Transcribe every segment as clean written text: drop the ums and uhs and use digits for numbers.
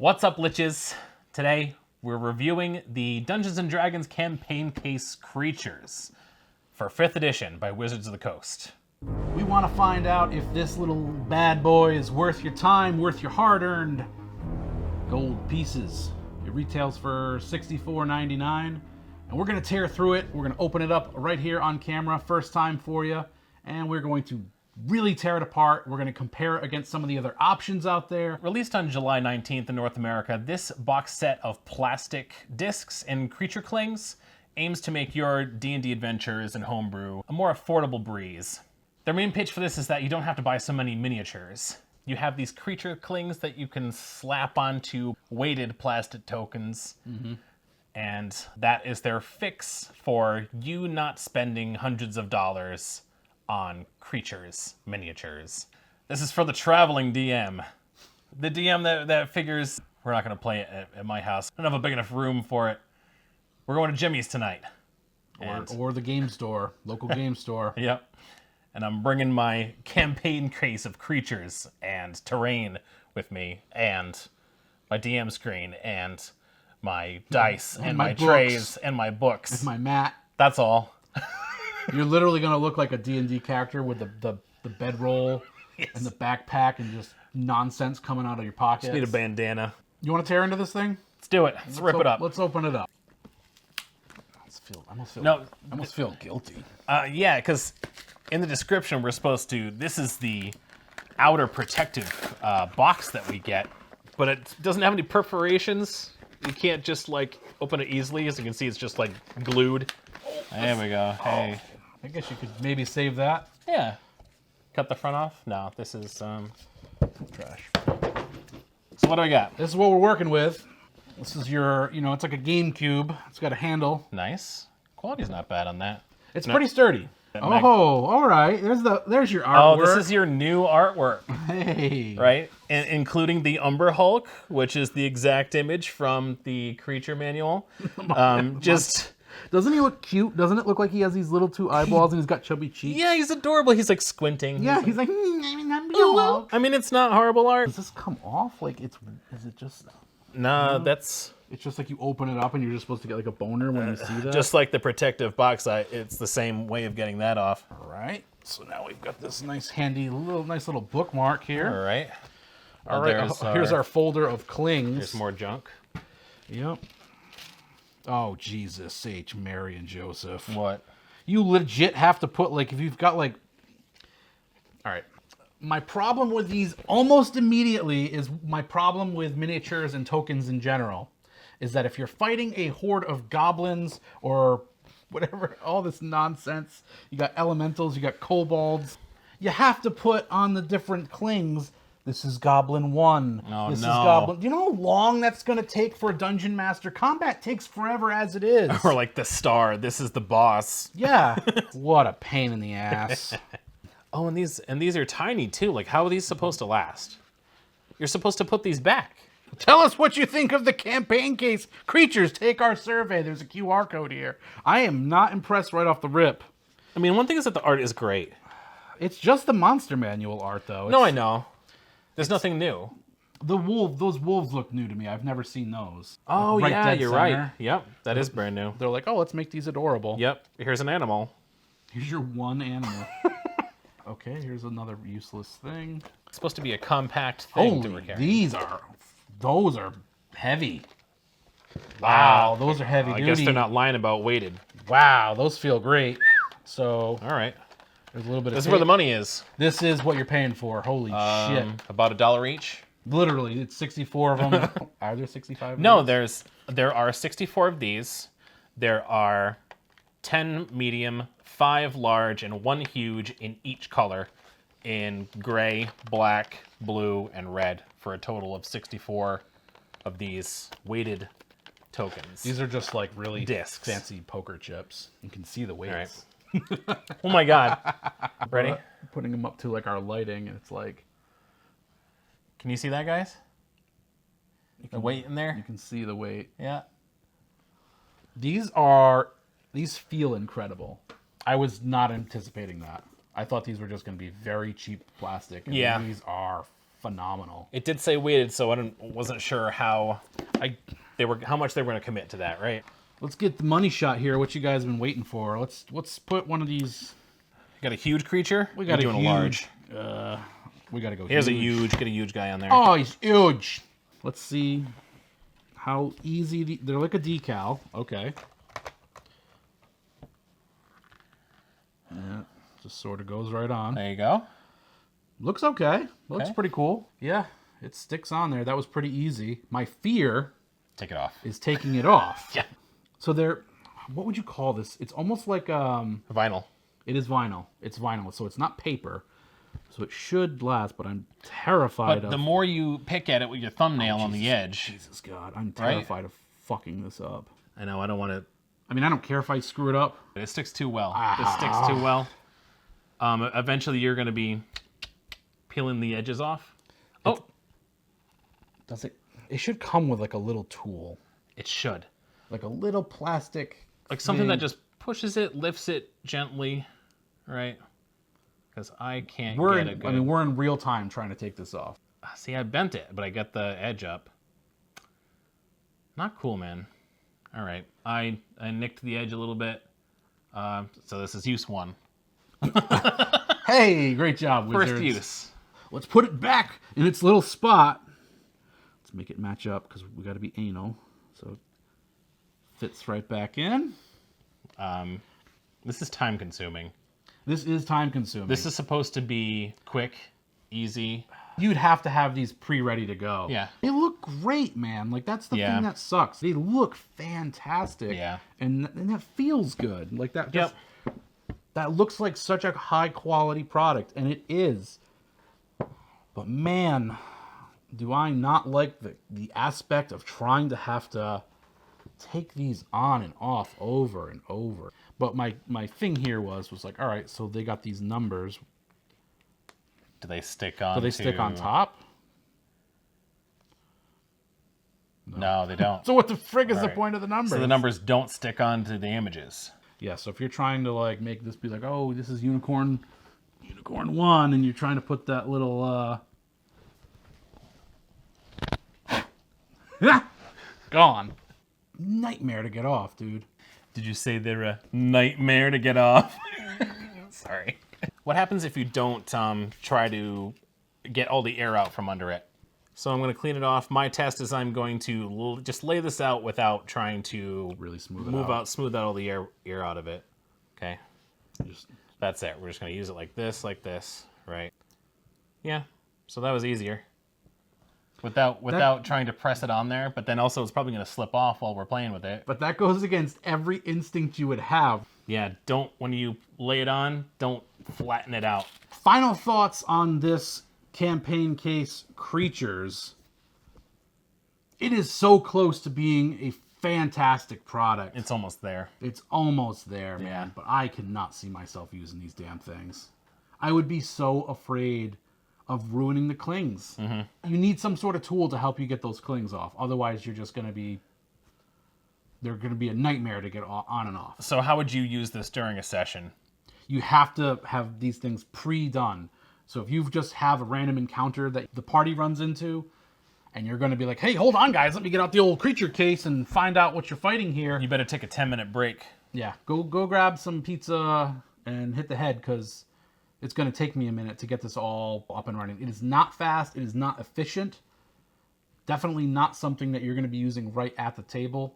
What's up, liches? Today, we're reviewing the Dungeons & Dragons campaign case Creatures for 5th edition by Wizards of the Coast. We want to find out if this little bad boy is worth your time, worth your hard-earned gold pieces. It retails for $64.99, and we're going to tear through it. We're going to open it up right here on camera, first time for you, and we're going to really tear it apart. We're going to compare it against some of the other options out there. Released on July 19th in North America, this box set of plastic discs and creature clings aims to make your D&D adventures and homebrew a more affordable breeze. Their main pitch for this is that you don't have to buy so many miniatures. You have these creature clings that you can slap onto weighted plastic tokens, and that is their fix for you not spending hundreds of dollars on creatures, miniatures. This is for the traveling DM. The DM that figures, we're not going to play it at my house. I don't have a big enough room for it. We're going to Jimmy's tonight. Or the game store, local game store. Yep. And I'm bringing my campaign case of creatures and terrain with me, and my DM screen, and my dice, and my trays, and my books. With my mat. That's all. You're literally going to look like a D&D character with the bedroll and the backpack and just nonsense coming out of your pockets. Just need a bandana. You want to tear into this thing? Let's do it. Let's rip it up. Let's open it up. I almost feel guilty. Yeah, because in the description we're supposed to, this is the outer protective box that we get, but it doesn't have any perforations. You can't just like open it easily. As you can see, it's just like glued. There we go. Hey. I guess you could maybe save that. Yeah. Cut the front off? No, this is Trash. So what do we got? This is what we're working with. This is your, it's like a GameCube. It's got a handle. Nice. Quality's not bad on that. It's pretty sturdy. Oh, all right. There's your artwork. Oh, this is your new artwork. Hey. Right? Including the Umber Hulk, which is the exact image from the creature manual. Doesn't he look cute? Doesn't it look like he has these little two eyeballs and he's got chubby cheeks? Yeah, he's adorable. He's like squinting. Yeah, he's like I mean, it's not horrible art. Does this come off? Is it just... Nah, that's... It's just like you open it up and you're just supposed to get like a boner when you see that? Just like the protective box, it's the same way of getting that off. All right. So now we've got this nice little bookmark here. All right. All right. Here's our folder of clings. There's more junk. Yep. Oh, Jesus H. Mary and Joseph. What? You legit have to put, like, if you've got, like... All right. My problem with these almost immediately is my problem with miniatures and tokens in general. Is that if you're fighting a horde of goblins or whatever, all this nonsense, you got elementals, you got kobolds, you have to put on the different clings... This is Goblin 1. Oh, this no. is Goblin... You know how long that's going to take for a Dungeon Master? Combat takes forever as it is. Or like the star. This is the boss. Yeah. What a pain in the ass. Oh, and these are tiny too. Like, how are these supposed to last? You're supposed to put these back. Tell us what you think of the campaign case. Creatures, take our survey. There's a QR code here. I am not impressed right off the rip. I mean, one thing is that the art is great. It's just the monster manual art, though. No, I know. There's nothing new. Those wolves look new to me. I've never seen those. Oh, like yeah, you're center. right. Yep, that is brand new. They're like, oh, let's make these adorable. Yep, here's an animal. Here's your one animal. Okay, here's another useless thing. It's supposed to be a compact thing to Holy, carry. those are heavy. Wow, those are heavy duty. I guess they're not lying about weighted. Wow, those feel great. So, all right. There's a little bit of This is where the money is. This is what you're paying for. Holy shit. About $1 each. Literally, it's 64 of them. Are there 65 of No, these? there are 64 of these. There are 10 medium, 5 large, and 1 huge in each color in gray, black, blue, and red for a total of 64 of these weighted tokens. These are just like really discs. Fancy poker chips. You can see the weights. All right. Oh my God. Ready? Putting them up to like our lighting, and it's like... Can you see that, guys? The weight in there? You can see the weight. Yeah. These feel incredible. I was not anticipating that. I thought these were just going to be very cheap plastic. And yeah. These are phenomenal. It did say weighted, so wasn't sure how much they were going to commit to that, right? Let's get the money shot here. What you guys have been waiting for? Let's put one of these. Got a huge creature. We got doing a large. We got to go. Here's huge. Get a huge guy on there. Oh, he's huge. Let's see how easy they're like a decal. Okay. Yeah, just sort of goes right on. There you go. Looks okay. Looks Okay. pretty cool. Yeah, it sticks on there. That was pretty easy. My fear Take it off. is taking it off. Yeah. So what would you call this? It's almost like Vinyl. it is vinyl. It's vinyl, so it's not paper. So it should last, but I'm terrified But of... the more you pick at it with your thumbnail on the edge. Jesus God, I'm terrified of fucking this up. I know, I don't want to. I mean, I don't care if I screw it up. It sticks too well. It sticks too well. Eventually, you're going to be peeling the edges off. Oh, Does it? It should come with like a little tool, it should. like a little plastic, Like something that thing. just pushes it, lifts it gently, right? Because I can't We're get in, it good. I mean, we're in real time trying to take this off. See, I bent it, but I got the edge up. Not cool, man. All right, I nicked the edge a little bit. So this is use 1. Hey, great job, Wizards. First use. Let's put it back in its little spot. Let's make it match up because we got to be anal. So it fits right back in. This is time consuming. This is time consuming. This is supposed to be quick, easy. You'd have to have these pre-ready to go. Yeah. They look great, man. Like, that's the Yeah. thing that sucks. They look fantastic. Yeah. And that feels good. Like, that just... Yep. That looks like such a high-quality product, and it is. But, man, do I not like the aspect of trying to have to take these on and off over and over. But my thing here was like, all right, so they got these numbers. Do they stick on? Do they stick on top? No, they don't. So what the frig is the Right. point of the numbers? So the numbers don't stick onto the images. Yeah, so if you're trying to like make this be like, oh, this is unicorn 1, and you're trying to put that little gone. Nightmare to get off, dude. Did you say they're a nightmare to get off? Sorry. What happens if you don't try to get all the air out from under it? So I'm going to clean it off. My test is I'm going to just lay this out without trying to Really smooth it out. smooth out all the air out of it. Okay. Just, That's it. We're just going to use it like this, right? Yeah. So that was easier. Without trying to press it on there, but then also it's probably going to slip off while we're playing with it. but that goes against every instinct you would have. Yeah, when you lay it on, don't flatten it out. Final thoughts on this campaign case Creatures. It is so close to being a fantastic product. It's almost there. It's almost there, Yeah. man. But I could not see myself using these damn things. I would be so afraid of ruining the clings. Mm-hmm. You need some sort of tool to help you get those clings off. Otherwise, you're just going to be... They're going to be a nightmare to get on and off. So how would you use this during a session? You have to have these things pre-done. So if you just have a random encounter that the party runs into, and you're going to be like, hey, hold on, guys, let me get out the old creature case and find out what you're fighting here. You better take a 10-minute break. Yeah, go grab some pizza and hit the head, because it's going to take me a minute to get this all up and running. It is not fast. It is not efficient. Definitely not something that you're going to be using right at the table.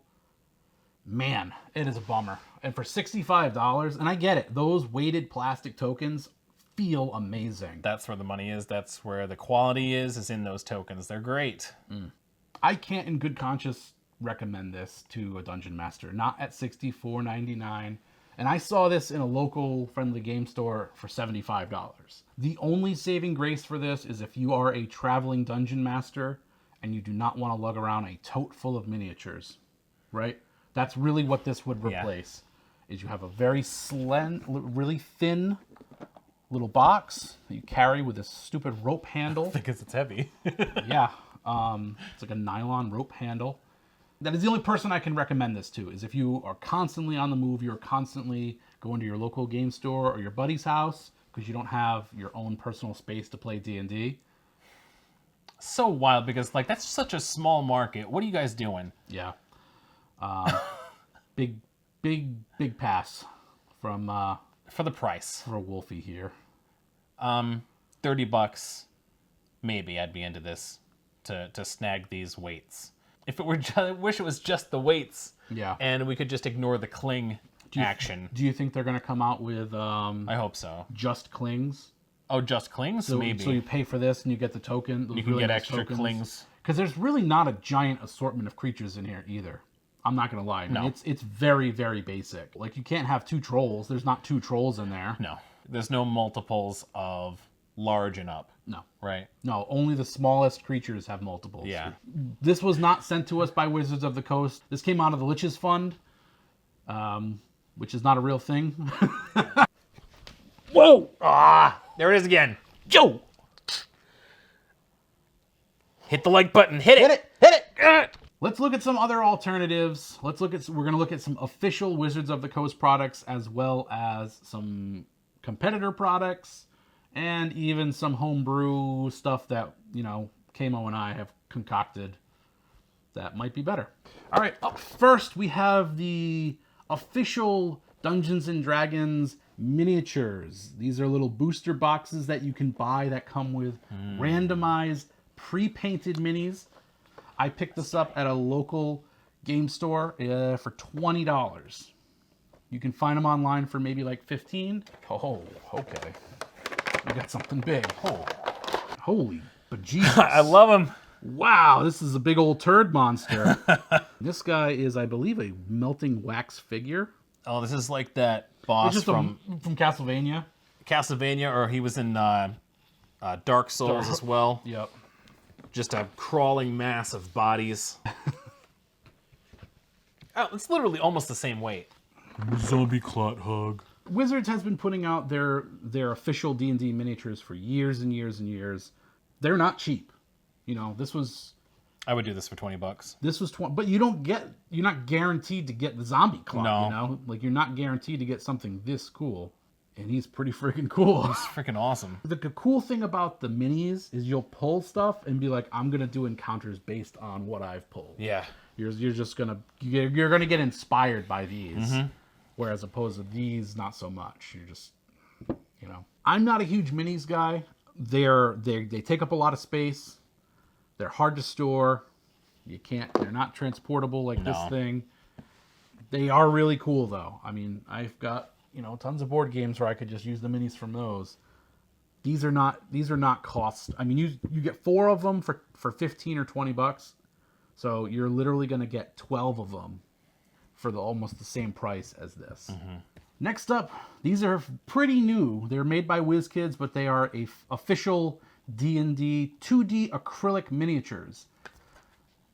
Man, it is a bummer. And for $65, and I get it, those weighted plastic tokens feel amazing. That's where the money is. That's where the quality is in those tokens. They're great. I can't in good conscience recommend this to a dungeon master. Not at $64.99. And I saw this in a local friendly game store for $75. The only saving grace for this is if you are a traveling dungeon master and you do not want to lug around a tote full of miniatures, right? That's really what this would replace. Is you have a very really thin little box that you carry with this stupid rope handle. Because it's heavy. Yeah, it's like a nylon rope handle. That is the only person I can recommend this to, is if you are constantly on the move, you're constantly going to your local game store or your buddy's house because you don't have your own personal space to play D&D. So wild because like that's such a small market. What are you guys doing? Yeah. Big pass from For the price. for Wolfie here. $30 maybe I'd be into this to snag these weights. If it were I wish it was just the weights. Yeah. And we could just ignore the cling action. Do you think they're going to come out with I hope so. just clings? Oh, just clings? So, Maybe. So you pay for this and you get the token. You can get extra clings. Because there's really not a giant assortment of creatures in here either. I'm not going to lie. I mean, No. It's very, very basic. Like, you can't have 2 trolls. There's not 2 trolls in there. No. There's no multiples of large and up. No. Right? No, only the smallest creatures have multiples. Yeah. This was not sent to us by Wizards of the Coast. This came out of the Lich's Fund, which is not a real thing. Whoa! Ah! There it is again. Joe! Hit the like button. Hit it! Hit it! Let's look at some other alternatives. We're going to look at some official Wizards of the Coast products as well as some competitor products and even some homebrew stuff that, Kamo and I have concocted that might be better. All right, up first we have the official Dungeons & Dragons miniatures. These are little booster boxes that you can buy that come with randomized pre-painted minis. I picked this up at a local game store for $20. You can find them online for maybe like $15. Oh, okay. We got something big. Oh, holy bejesus. I love him. Wow, this is a big old turd monster. This guy is, I believe, a melting wax figure. Oh, this is like that boss from Castlevania. Castlevania, or he was in Dark Souls as well. Yep. Just a crawling mass of bodies. Oh, it's literally almost the same weight. Zombie clot hug. Wizards has been putting out their official D&D miniatures for years and years and years. They're not cheap. This was... I would do this for $20. This was 20, but you're not guaranteed to get the zombie clot, No. Like, you're not guaranteed to get something this cool. And he's pretty freaking cool. It's freaking awesome. The cool thing about the minis is you'll pull stuff and be like, I'm going to do encounters based on what I've pulled. Yeah. You're just going to... You're going to get inspired by these. Mm-hmm. Whereas opposed to these, not so much. You're just... I'm not a huge minis guy. They take up a lot of space. They're hard to store. They're not transportable like this thing. They are really cool though. I mean, I've got, tons of board games where I could just use the minis from those. These are not cost. I mean, you get 4 of them for $15 or $20. So you're literally going to get 12 of them for almost the same price as this. Mm-hmm. Next up, these are pretty new. They're made by WizKids, but they are official D&D 2D acrylic miniatures.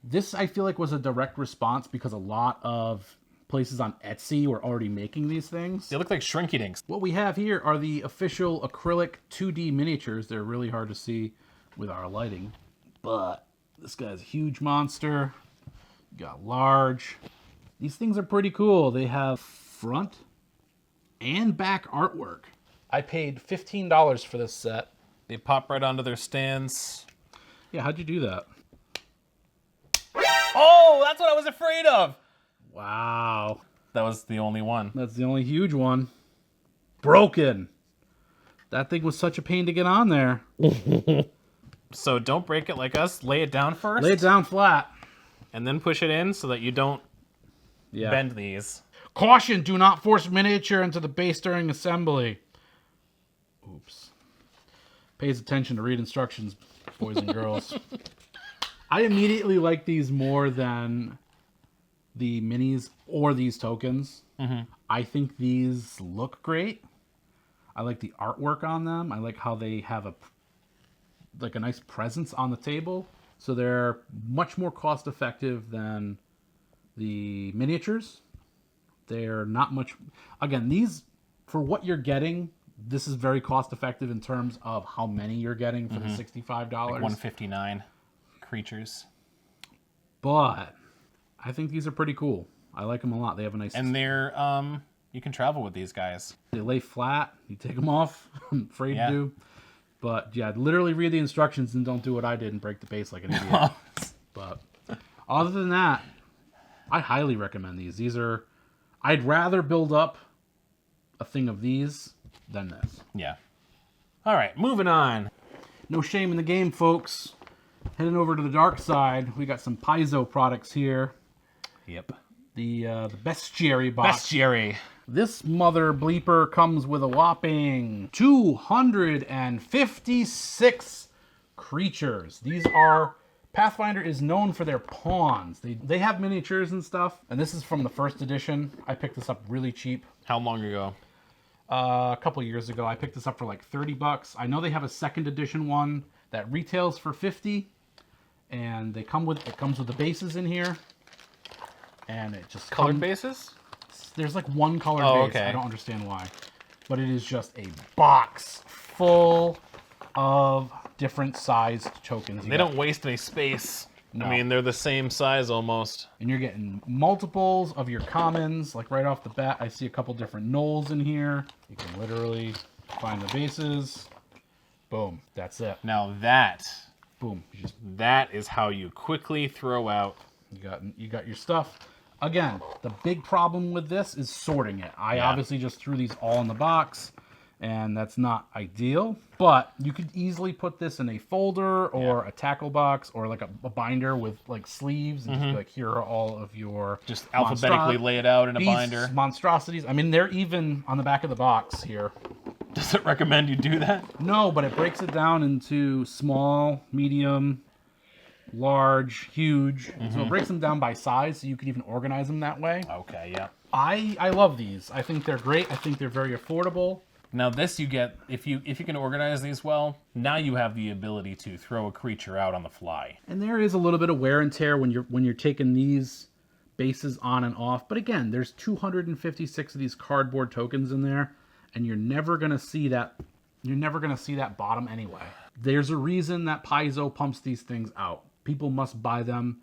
This, I feel like, was a direct response because a lot of places on Etsy were already making these things. They look like Shrinky Dinks. What we have here are the official acrylic 2D miniatures. They're really hard to see with our lighting. But this guy's a huge monster. Got large. These things are pretty cool. They have front and back artwork. I paid $15 for this set. They pop right onto their stands. Yeah, how'd you do that? Oh, that's what I was afraid of. Wow. That was the only one. That's the only huge one. Broken. That thing was such a pain to get on there. So don't break it like us. Lay it down first. Lay it down flat. And then push it in so that you don't bend these. Caution, do not force miniature into the base during assembly. Oops. Pays attention to read instructions, boys and girls. I immediately like these more than the minis or these tokens. Mm-hmm. I think these look great. I like the artwork on them. I like how they have a nice presence on the table. So they're much more cost effective than the miniatures. They're not much... Again, these, for what you're getting, this is very cost effective in terms of how many you're getting for the $65. Like 159 creatures. But I think these are pretty cool. I like them a lot. They have a nice... And they're, you can travel with these guys. They lay flat. You take them off. I'm afraid to do. But yeah, literally read the instructions and don't do what I did and break the base like an idiot. But other than that, I highly recommend these. I'd rather build up a thing of these than this. Yeah. All right, moving on. No shame in the game, folks. Heading over to the dark side, we got some Paizo products here. Yep. The bestiary box. Bestiary. This mother bleeper comes with a whopping 256 creatures. These are... Pathfinder is known for their pawns. They have miniatures and stuff, and this is from the first edition. I picked this up really cheap. How long ago? A couple years ago. I picked this up for like $30. I know they have a second edition one that retails for $50, and it comes with the bases in here, and it just Colored bases? There's like one colored base. Okay. I don't understand why, but it is just a box full of different sized tokens. They don't waste any space. No. I mean, they're the same size almost. And you're getting multiples of your commons. Like right off the bat, I see a couple different gnolls in here. You can literally find the bases. Boom. That's it. Now Boom. that is how you quickly throw out. You got your stuff. Again, the big problem with this is sorting it. I obviously just threw these all in the box, and that's not ideal. But you could easily put this in a folder or a tackle box or like a binder with like sleeves and just be like, here are all of your Just alphabetically lay it out in a beasts, binder. monstrosities. I mean, they're even on the back of the box here. Does it recommend you do that? No, but it breaks it down into small, medium, large, huge. So it breaks them down by size, so you can even organize them that way. Okay, yeah. I love these. I think they're great. I think they're very affordable. Now this you get, if you can organize these well, now you have the ability to throw a creature out on the fly. And there is a little bit of wear and tear when you're taking these bases on and off. But again, there's 256 of these cardboard tokens in there, and you're never gonna see that. You're never gonna see that bottom anyway. There's a reason that Paizo pumps these things out. People must buy them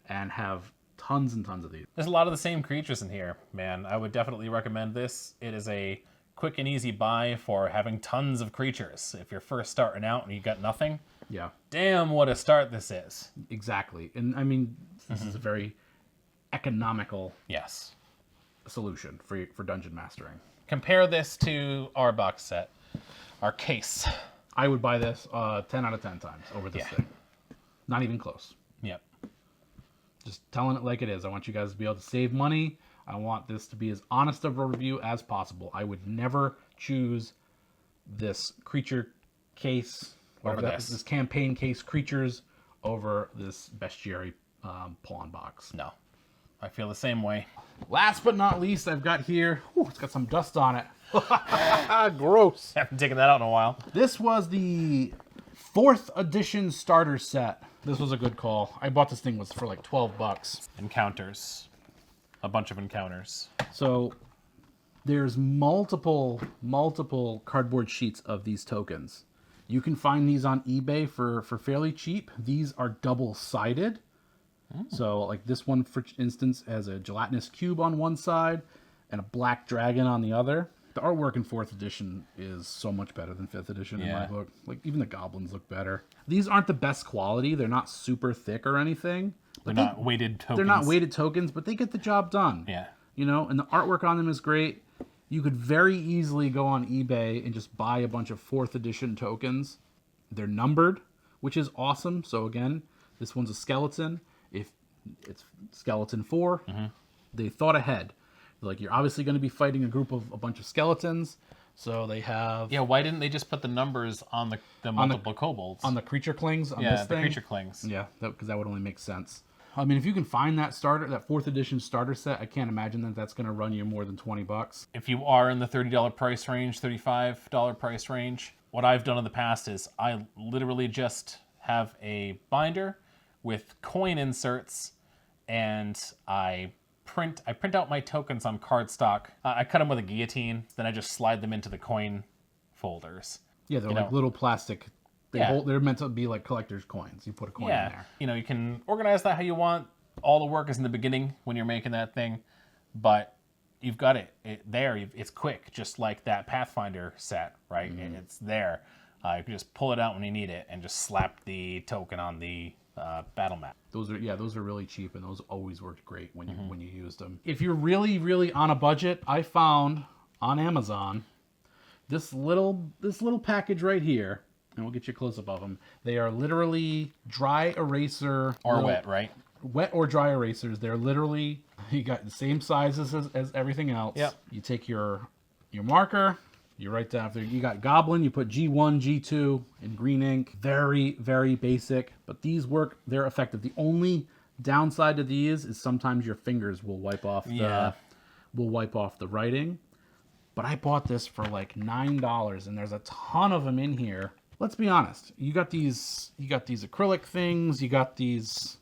and have tons and tons of these. There's a lot of the same creatures in here, man. I would definitely recommend this. It is a quick and easy buy for having tons of creatures. If you're first starting out and you got nothing, Yeah, damn what a start this is. exactly. And I mean, this is a very economical Yes. solution for dungeon mastering. Compare this to our box set, our case. I would buy this 10 out of 10 times over this thing. Not even close. Yep. Just telling it like it is. I want you guys to be able to save money. I want this to be as honest of a review as possible. I would never choose this creature case, Over this campaign case creatures over this bestiary pawn box. No. I feel the same way. Last but not least, I've got here, it's got some dust on it. Gross. Haven't taken that out in a while. This was the 4th edition starter set. This was a good call. I bought this thing for like $12. Encounters. A bunch of encounters. So there's multiple cardboard sheets of these tokens. You can find these on eBay for fairly cheap. These are double-sided. So like this one, for instance, has a gelatinous cube on one side and a black dragon on the other. The artwork in 4th edition is so much better than 5th edition in my book. Like even the goblins look better. These aren't the best quality. They're not super thick or anything. They're not weighted tokens. They're not weighted tokens, but they get the job done. Yeah. You know, and the artwork on them is great. You could very easily go on eBay and just buy a bunch of 4th edition tokens. They're numbered, which is awesome. So again, this one's a skeleton. If it's skeleton 4, they thought ahead. Like, you're obviously going to be fighting a group of a bunch of skeletons. So they have... Yeah, why didn't they just put the numbers on the multiple kobolds? On the creature clings on yeah, this thing? the creature clings. Yeah, because that would only make sense. I mean, if you can find that 4th edition starter set, I can't imagine that that's going to run you more than $20. If you are in the $30 price range, $35 price range, what I've done in the past is I literally just have a binder with coin inserts, and I print out my tokens on cardstock. I cut them with a guillotine, then I just slide them into the coin folders. Yeah, they're like little plastic. Yeah. They're meant to be like collector's coins. You put a coin in there. You know, you can organize that how you want. All the work is in the beginning when you're making that thing, but you've got it there. It's quick, just like that Pathfinder set, right? It's there. You can just pull it out when you need it and just slap the token on the battle map. Those are really cheap, and those always worked great when you used them. If you're really on a budget, I found on Amazon this little package right here, and we'll get you a close up of them. They are literally dry eraser Or wet, right? Wet or dry erasers. They're literally, you got the same sizes as everything else. Yep. You take your marker, you write down, you got Goblin, you put G1, G2 in green ink. Very, very basic, but these work, they're effective. The only downside to these is sometimes your fingers will wipe off the writing. But I bought this for like $9, and there's a ton of them in here. Let's be honest. You got these acrylic things, you got these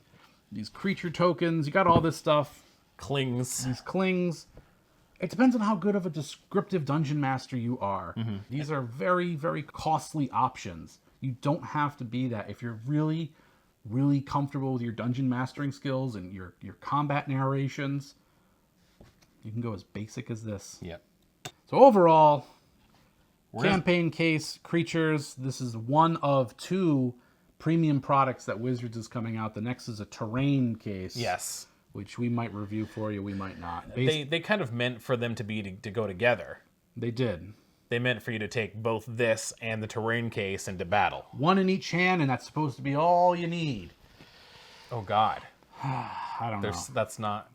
creature tokens, you got all this stuff. These clings. It depends on how good of a descriptive dungeon master you are. These are very, very costly options. You don't have to be that. If you're really, really comfortable with your dungeon mastering skills and your combat narrations, you can go as basic as this. Yep. So overall, campaign case, creatures, this is one of 2 premium products that Wizards is coming out. The next is a terrain case. Yes. Which we might review for you, we might not. They kind of meant for them to go together. They did. They meant for you to take both this and the terrain case into battle. One in each hand, and that's supposed to be all you need. Oh, God. I don't know. That's not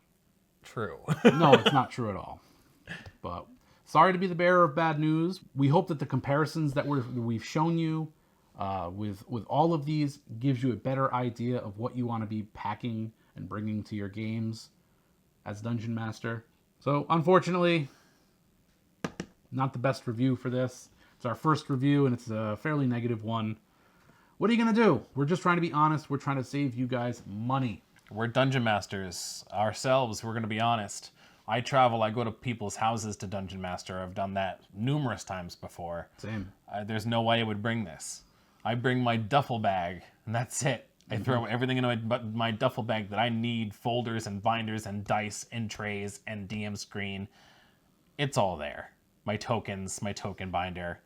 true. No, it's not true at all. But sorry to be the bearer of bad news. We hope that the comparisons that we've shown you with all of these gives you a better idea of what you want to be packing and bringing to your games as Dungeon Master. So, unfortunately, not the best review for this. It's our first review, and it's a fairly negative one. What are you going to do? We're just trying to be honest. We're trying to save you guys money. We're Dungeon Masters ourselves. We're going to be honest. I travel. I go to people's houses to Dungeon Master. I've done that numerous times before. Same. There's no way I would bring this. I bring my duffel bag, and that's it. I throw everything into my duffel bag that I need, folders and binders and dice and trays and DM screen. It's all there. My tokens, my token binder.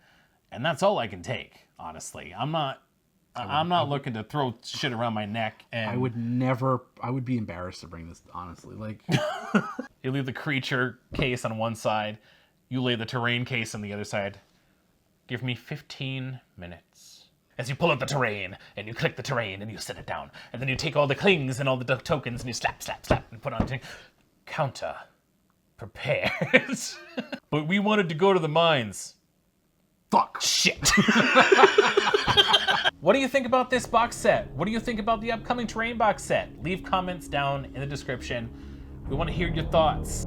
And that's all I can take, honestly. I'm not looking to throw shit around my neck. And I would be embarrassed to bring this, honestly. Like, you leave the creature case on one side, you lay the terrain case on the other side. Give me 15 minutes. As you pull out the terrain, and you click the terrain, and you set it down. And then you take all the clings and all the tokens, and you slap, and put on counter. Prepared. But we wanted to go to the mines. fuck. Shit. What do you think about this box set? What do you think about the upcoming terrain box set? Leave comments down in the description. We want to hear your thoughts.